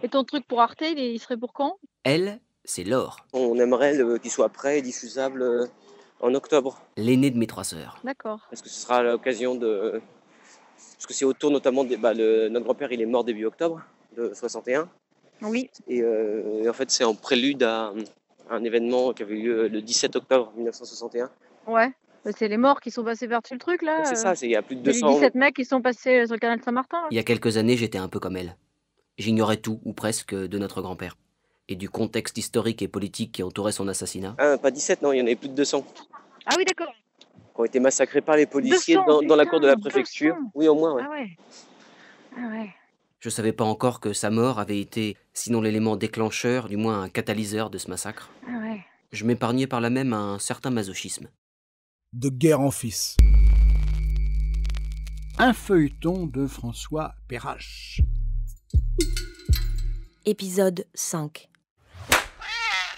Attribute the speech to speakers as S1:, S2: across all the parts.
S1: Et ton truc pour Arte, il serait pour quand?
S2: Elle, c'est Laure.
S3: On aimerait qu'il soit prêt et diffusable en octobre.
S2: L'aînée de mes 3 sœurs.
S1: D'accord.
S3: Parce que ce sera l'occasion de... Parce que c'est autour notamment... notre grand-père, il est mort début octobre de 61.
S1: Oui.
S3: Et en fait, c'est en prélude à un événement qui avait eu lieu le 17 octobre 1961.
S1: Ouais. C'est les morts qui sont passés par-dessus le truc, là.
S3: C'est ça, il y a plus de
S1: Les
S3: 200...
S1: 17 mecs qui sont passés sur le canal Saint-Martin, là.
S2: Il y a quelques années, j'étais un peu comme elle. J'ignorais tout, ou presque, de notre grand-père. Et du contexte historique et politique qui entourait son assassinat.
S3: Ah, pas 17, non, il y en avait plus de 200.
S1: Ah oui, d'accord.
S3: Qui ont été massacrés par les policiers
S1: 200,
S3: dans la cour de la
S1: putain,
S3: préfecture.
S1: 200.
S3: Oui, au moins, ouais.
S1: Ah ouais. Ah ouais.
S2: Je savais pas encore que sa mort avait été, sinon l'élément déclencheur, du moins un catalyseur de ce massacre.
S1: Ah ouais.
S2: Je m'épargnais par là même un certain masochisme.
S4: De guerre en fils.
S5: Un feuilleton de François Perrache.
S6: Épisode 5.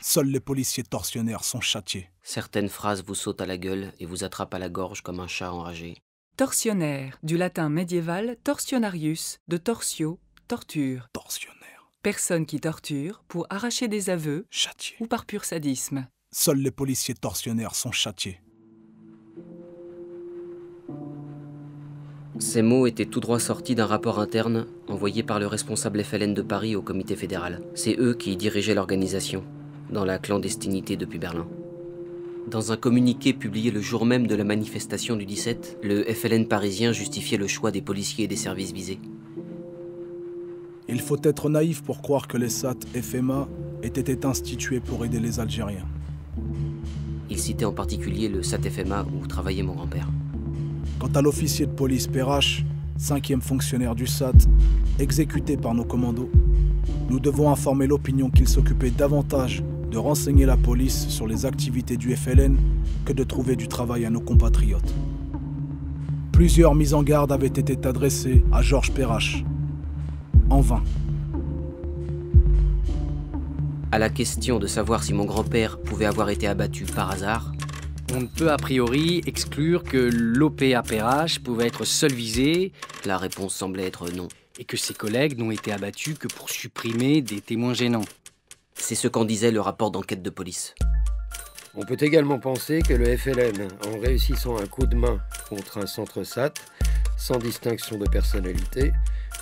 S4: Seuls les policiers tortionnaires sont châtiés.
S2: Certaines phrases vous sautent à la gueule et vous attrapent à la gorge comme un chat enragé.
S7: Tortionnaire, du latin médiéval torsionarius, de torsio, torture.
S4: Tortionnaires.
S7: Personne qui torture pour arracher des aveux
S4: Châtiés.
S7: ou par pur sadisme.
S4: Seuls les policiers tortionnaires sont châtiés.
S2: Ces mots étaient tout droit sortis d'un rapport interne envoyé par le responsable FLN de Paris au comité fédéral. C'est eux qui dirigeaient l'organisation, dans la clandestinité depuis Berlin. Dans un communiqué publié le jour même de la manifestation du 17, le FLN parisien justifiait le choix des policiers et des services visés.
S4: Il faut être naïf pour croire que les SAT FMA aient été institués pour aider les Algériens.
S2: Il citait en particulier le SAT-FMA où travaillait mon grand-père.
S4: Quant à l'officier de police Perrache, 5e fonctionnaire du SAT, exécuté par nos commandos, nous devons informer l'opinion qu'il s'occupait davantage de renseigner la police sur les activités du FLN que de trouver du travail à nos compatriotes. Plusieurs mises en garde avaient été adressées à Georges Perrache. En vain.
S2: À la question de savoir si mon grand-père pouvait avoir été abattu par hasard,
S8: on ne peut a priori exclure que l'OPA Perrache pouvait être seul visé.
S2: La réponse semblait être non.
S8: Et que ses collègues n'ont été abattus que pour supprimer des témoins gênants.
S2: C'est ce qu'en disait le rapport d'enquête de police.
S9: On peut également penser que le FLN, en réussissant un coup de main contre un centre SAT, sans distinction de personnalité,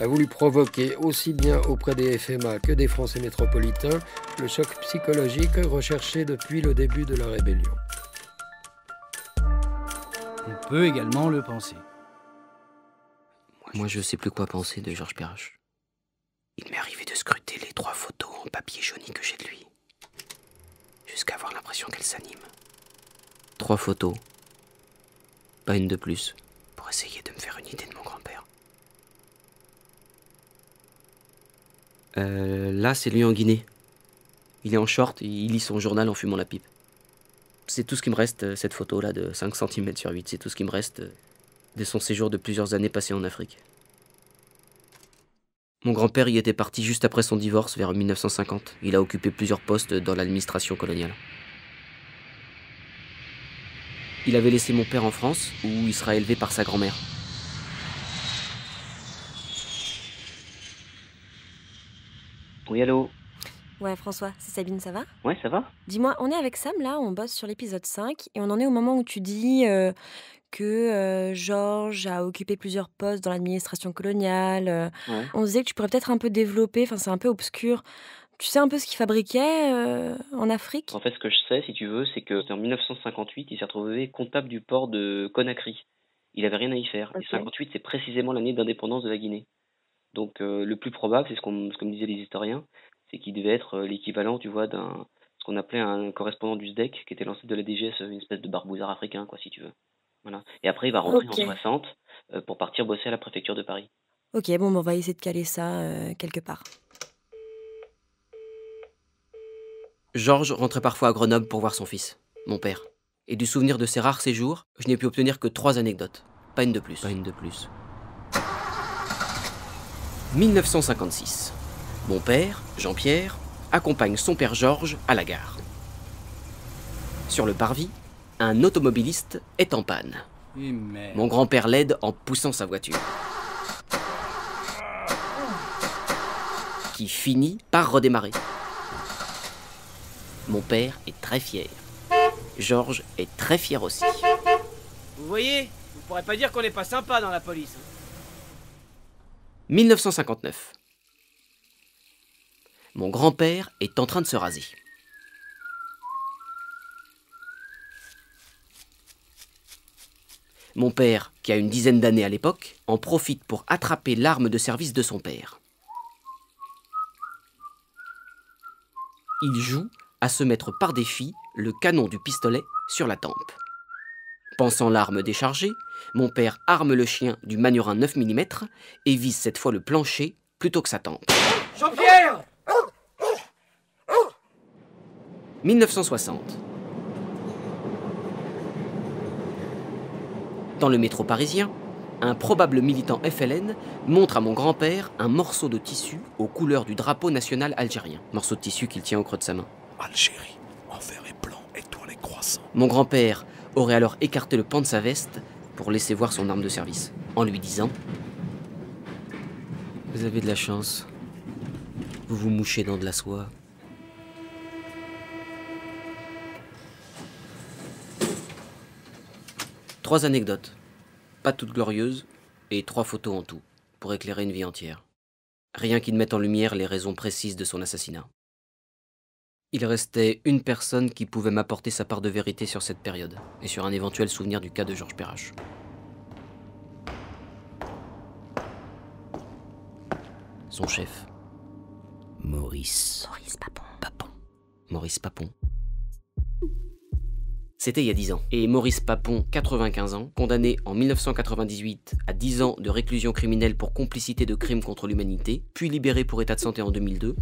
S9: a voulu provoquer aussi bien auprès des FMA que des Français métropolitains le choc psychologique recherché depuis le début de la rébellion.
S8: On peut également le penser.
S2: Moi, je sais plus quoi penser de Georges Perrache. Il m'est arrivé de scruter les 3 photos en papier jauni que j'ai de lui, jusqu'à avoir l'impression qu'elles s'animent. 3 photos, pas une de plus, pour essayer de me faire une idée de mon grand-père. Là, c'est lui en Guinée. Il est en short, il lit son journal en fumant la pipe. C'est tout ce qui me reste, cette photo-là de 5 cm sur 8. C'est tout ce qui me reste de son séjour de plusieurs années passées en Afrique. Mon grand-père y était parti juste après son divorce, vers 1950. Il a occupé plusieurs postes dans l'administration coloniale. Il avait laissé mon père en France, où il sera élevé par sa grand-mère. Oui, allô?
S6: Ouais, François, c'est Sabine, ça va?
S2: Ouais, ça va?
S6: Dis-moi, on est avec Sam, là, on bosse sur l'épisode 5, et on en est au moment où tu dis que Georges a occupé plusieurs postes dans l'administration coloniale.
S2: Ouais.
S6: On se disait que tu pourrais peut-être un peu développer, enfin c'est un peu obscur. Tu sais un peu ce qu'il fabriquait en Afrique?
S2: En fait, ce que je sais, si tu veux, c'est qu'en 1958, il s'est retrouvé comptable du port de Conakry. Il avait rien à y faire.
S6: Ok.
S2: Et 58, c'est précisément l'année d'indépendance de la Guinée. Donc, le plus probable, c'est ce que me disaient les historiens, c'est qu'il devait être l'équivalent, tu vois, ce qu'on appelait un correspondant du SDEC, qui était l'ancêtre de la DGS, une espèce de barbouzard africain, quoi, si tu veux. Voilà. Et après, il va rentrer
S6: Ok.
S2: en 60 pour partir bosser à la préfecture de Paris.
S6: Ok, bon, on va essayer de caler ça quelque part.
S2: Georges rentrait parfois à Grenoble pour voir son fils, mon père. Et du souvenir de ces rares séjours, je n'ai pu obtenir que 3 anecdotes. Pas une de plus. Pas une de plus. 1956. Mon père, Jean-Pierre, accompagne son père Georges à la gare. Sur le parvis, un automobiliste est en panne.
S8: Et merde.
S2: Mon grand-père l'aide en poussant sa voiture, qui qui finit par redémarrer. Mon père est très fier. Georges est très fier aussi.
S10: Vous voyez, vous pourrez pas dire qu'on n'est pas sympa dans la police.
S2: 1959. Mon grand-père est en train de se raser. Mon père, qui a une dizaine d'années à l'époque, en profite pour attraper l'arme de service de son père. Il joue à se mettre par défi le canon du pistolet sur la tempe. Pensant l'arme déchargée, mon père arme le chien du Manurin 9 mm et vise cette fois le plancher plutôt que sa tempe.
S10: Jean-Pierre!
S2: 1960. Dans le métro parisien, un probable militant FLN montre à mon grand-père un morceau de tissu aux couleurs du drapeau national algérien. Morceau de tissu qu'il tient au creux de sa main.
S4: Algérie, en vert et blanc, étoilé croissant.
S2: Mon grand-père aurait alors écarté le pan de sa veste pour laisser voir son arme de service, en lui disant « Vous avez de la chance. Vous vous mouchez dans de la soie. » Trois anecdotes, pas toutes glorieuses, et 3 photos en tout, pour éclairer une vie entière. Rien qui ne mette en lumière les raisons précises de son assassinat. Il restait une personne qui pouvait m'apporter sa part de vérité sur cette période, et sur un éventuel souvenir du cas de Georges Perrache. Son chef, Maurice Papon. Maurice Papon. C'était il y a 10 ans. Et Maurice Papon, 95 ans, condamné en 1998 à 10 ans de réclusion criminelle pour complicité de crimes contre l'humanité, puis libéré pour état de santé en 2002,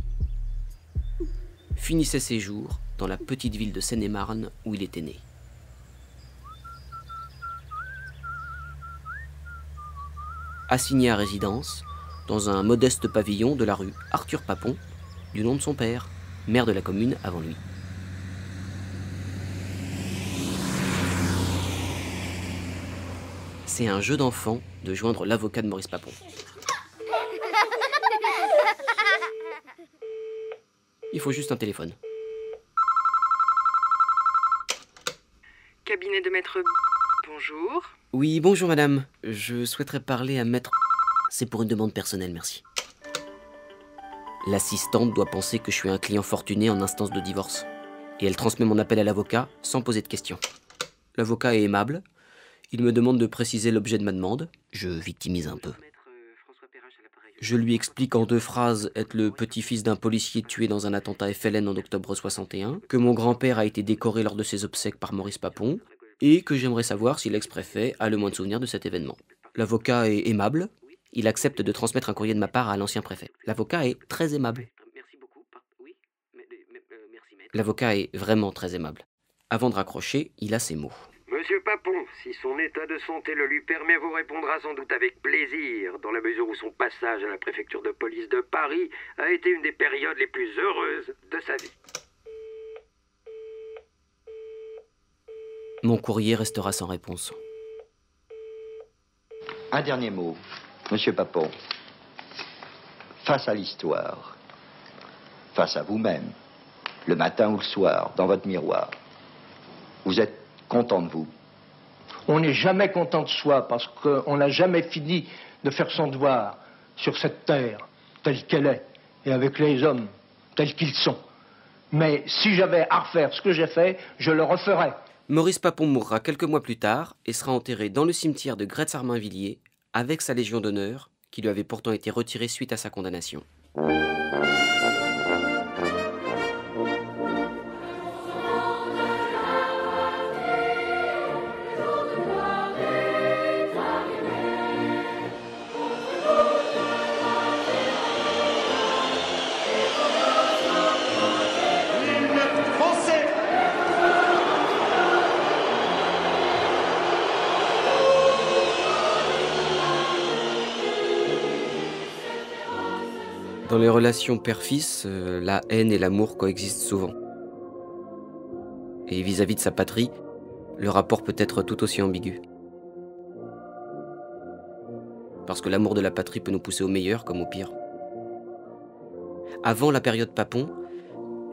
S2: finissait ses jours dans la petite ville de Seine-et-Marne où il était né. Assigné à résidence dans un modeste pavillon de la rue Arthur Papon, du nom de son père, maire de la commune avant lui. C'est un jeu d'enfant de joindre l'avocat de Maurice Papon. Il faut juste un téléphone.
S11: Cabinet de maître... Bonjour.
S2: Oui, bonjour madame. Je souhaiterais parler à maître... C'est pour une demande personnelle, merci. L'assistante doit penser que je suis un client fortuné en instance de divorce. Et elle transmet mon appel à l'avocat sans poser de questions. L'avocat est aimable. Il me demande de préciser l'objet de ma demande. Je victimise un peu. Je lui explique en 2 phrases être le petit-fils d'un policier tué dans un attentat FLN en octobre 61, que mon grand-père a été décoré lors de ses obsèques par Maurice Papon, et que j'aimerais savoir si l'ex-préfet a le moins de souvenirs de cet événement. L'avocat est aimable. Il accepte de transmettre un courrier de ma part à l'ancien préfet. L'avocat est très aimable. L'avocat est vraiment très aimable. Avant de raccrocher, il a ces mots.
S9: Monsieur Papon, si son état de santé le lui permet, vous répondra sans doute avec plaisir, dans la mesure où son passage à la préfecture de police de Paris a été une des périodes les plus heureuses de sa vie.
S2: Mon courrier restera sans réponse.
S12: Un dernier mot, monsieur Papon. Face à l'histoire, face à vous-même, le matin ou le soir, dans votre miroir, vous êtes content de vous?
S13: On n'est jamais content de soi parce qu'on n'a jamais fini de faire son devoir sur cette terre telle qu'elle est et avec les hommes tels qu'ils sont. Mais si j'avais à refaire ce que j'ai fait, je le referais.
S2: Maurice Papon mourra quelques mois plus tard et sera enterré dans le cimetière de Gretz-Armainvilliers avec sa Légion d'honneur qui lui avait pourtant été retirée suite à sa condamnation. Dans les relations père-fils, la haine et l'amour coexistent souvent. Et vis-à-vis de sa patrie, le rapport peut être tout aussi ambigu. Parce que l'amour de la patrie peut nous pousser au meilleur comme au pire. Avant la période Papon,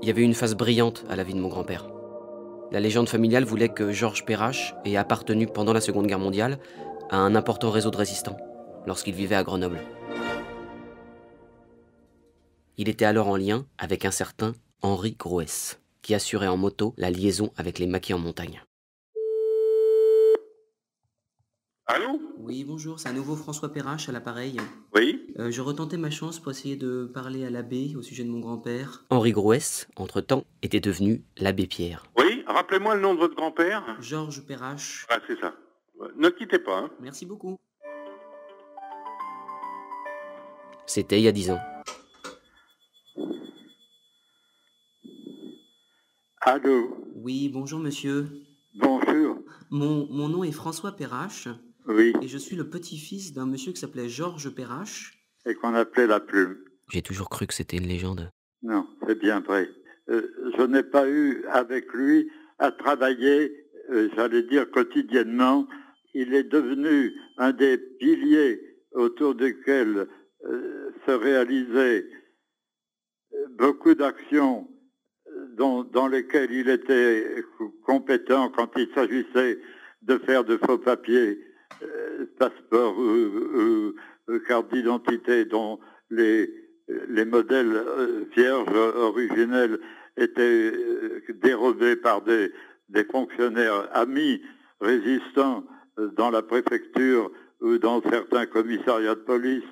S2: il y avait une phase brillante à la vie de mon grand-père. La légende familiale voulait que Georges Perrache ait appartenu pendant la Seconde Guerre mondiale à un important réseau de résistants, lorsqu'il vivait à Grenoble. Il était alors en lien avec un certain Henri Grouès, qui assurait en moto la liaison avec les maquis en montagne.
S14: Allô?
S2: Oui, bonjour, c'est à nouveau François Perrache à l'appareil.
S14: Oui?
S2: Je retentais ma chance pour essayer de parler à l'abbé au sujet de mon grand-père. Henri Grouès, entre-temps, était devenu l'abbé Pierre.
S14: Oui? Rappelez-moi le nom de votre grand-père.
S2: Georges Perrache.
S14: Ah, c'est ça. Ne quittez pas. Hein.
S2: Merci beaucoup. C'était il y a 10 ans.
S14: Allô?
S2: Oui, bonjour monsieur.
S14: Bonjour.
S2: Mon nom est François Perrache.
S14: Oui.
S2: Et je suis le petit-fils d'un monsieur qui s'appelait Georges Perrache.
S14: Et qu'on appelait la plume.
S2: J'ai toujours cru que c'était une légende.
S14: Non, c'est bien vrai. Je n'ai pas eu avec lui à travailler, j'allais dire quotidiennement. Il est devenu un des piliers autour desquels se réalisaient beaucoup d'actions dans lesquelles il était compétent quand il s'agissait de faire de faux papiers, passeports ou cartes d'identité dont les modèles vierges originels étaient dérobés par des fonctionnaires amis résistants dans la préfecture ou dans certains commissariats de police.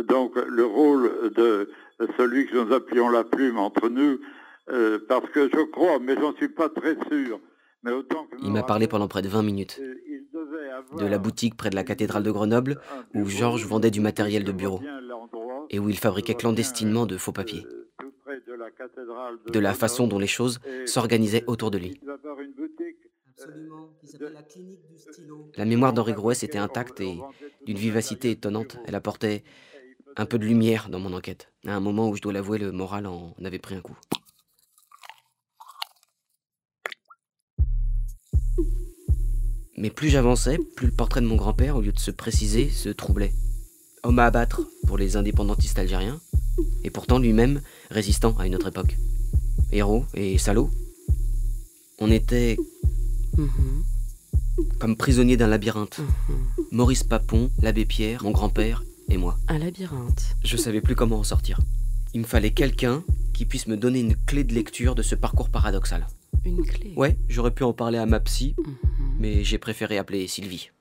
S14: Donc le rôle de celui que nous appelions la plume entre nous, parce que je crois, mais j'en suis pas très sûr, mais autant que
S2: il m'a parlé pendant près de 20 minutes. De la boutique près de la cathédrale de Grenoble, où Georges vendait du matériel de bureau, et où il fabriquait clandestinement de faux papiers. De la façon dont les choses s'organisaient autour de lui. La mémoire d'Henri Grouès était intacte et d'une vivacité étonnante. Elle apportait un peu de lumière dans mon enquête, à un moment où, je dois l'avouer, le moral en avait pris un coup. Mais plus j'avançais, plus le portrait de mon grand-père, au lieu de se préciser, se troublait. Homme à abattre pour les indépendantistes algériens, et pourtant lui-même résistant à une autre époque. Héros et salaud. On était comme prisonniers d'un labyrinthe. Maurice Papon, l'abbé Pierre, mon grand-père et moi.
S6: Un labyrinthe.
S2: Je savais plus comment en sortir. Il me fallait quelqu'un qui puisse me donner une clé de lecture de ce parcours paradoxal.
S6: Une clé?
S2: Ouais, j'aurais pu en parler à ma psy, mais j'ai préféré appeler Sylvie.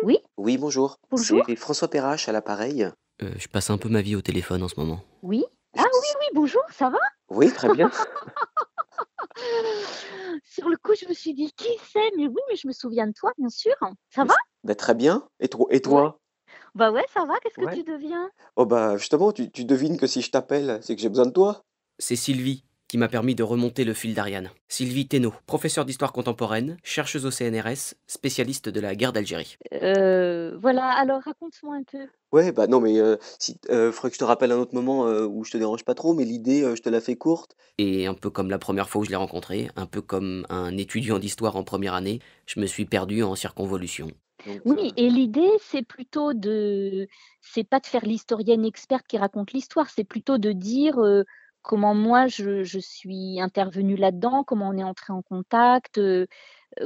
S1: Oui?
S3: Oui, bonjour.
S1: Bonjour.
S3: C'est François Perrache à l'appareil.
S2: Je passe un peu ma vie au téléphone en ce moment.
S1: Oui? Ah oui, oui, bonjour, ça va?
S3: Oui, très bien.
S1: Sur le coup, je me suis dit, qui c'est? Mais oui, mais je me souviens de toi, bien sûr. Ça va?
S3: Bah, très bien. Et toi?
S1: Bah ouais, ça va, qu'est-ce que
S3: Ouais.
S1: tu deviens?
S3: Oh bah justement, tu devines que si je t'appelle, c'est que j'ai besoin de toi.
S2: C'est Sylvie qui m'a permis de remonter le fil d'Ariane. Sylvie Thénault, professeure d'histoire contemporaine, chercheuse au CNRS, spécialiste de la guerre d'Algérie.
S1: Voilà, alors raconte-moi un peu.
S3: Ouais, bah non, mais faudrait que je te rappelle un autre moment où je te dérange pas trop, mais l'idée, je te la fais courte.
S2: Et un peu comme la première fois où je l'ai rencontré, un peu comme un étudiant d'histoire en première année, je me suis perdu en circonvolution.
S3: Donc,
S1: Oui, et l'idée, c'est pas de faire l'historienne experte qui raconte l'histoire, c'est plutôt de dire comment moi je suis intervenue là-dedans, comment on est entré en contact,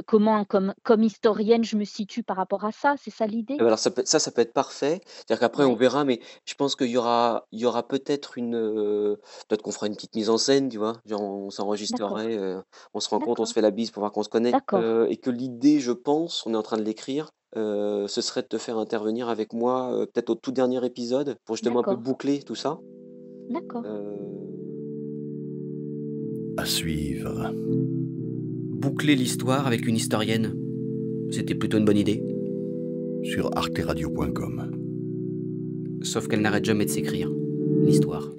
S1: comment comme historienne je me situe par rapport à ça, c'est ça l'idée?
S3: alors ça peut être parfait. C'est-à-dire qu'après on
S1: Ouais.
S3: verra, mais je pense qu'il y aura peut-être peut-être qu'on fera une petite mise en scène, tu vois? Genre on
S1: D'accord,
S3: s'enregistrerait, on se rencontre, on se
S1: d'accord,
S3: fait la bise pour voir qu'on se connaît,
S1: d'accord.
S3: et que l'idée, je pense, on est en train de l'écrire, ce serait de te faire intervenir avec moi, peut-être au tout dernier épisode pour justement un peu
S1: D'accord,
S3: boucler tout ça.
S1: d'accord.
S4: À suivre.
S2: Boucler l'histoire avec une historienne, c'était plutôt une bonne idée.
S4: Sur arteradio.com.
S2: Sauf qu'elle n'arrête jamais de s'écrire, l'histoire.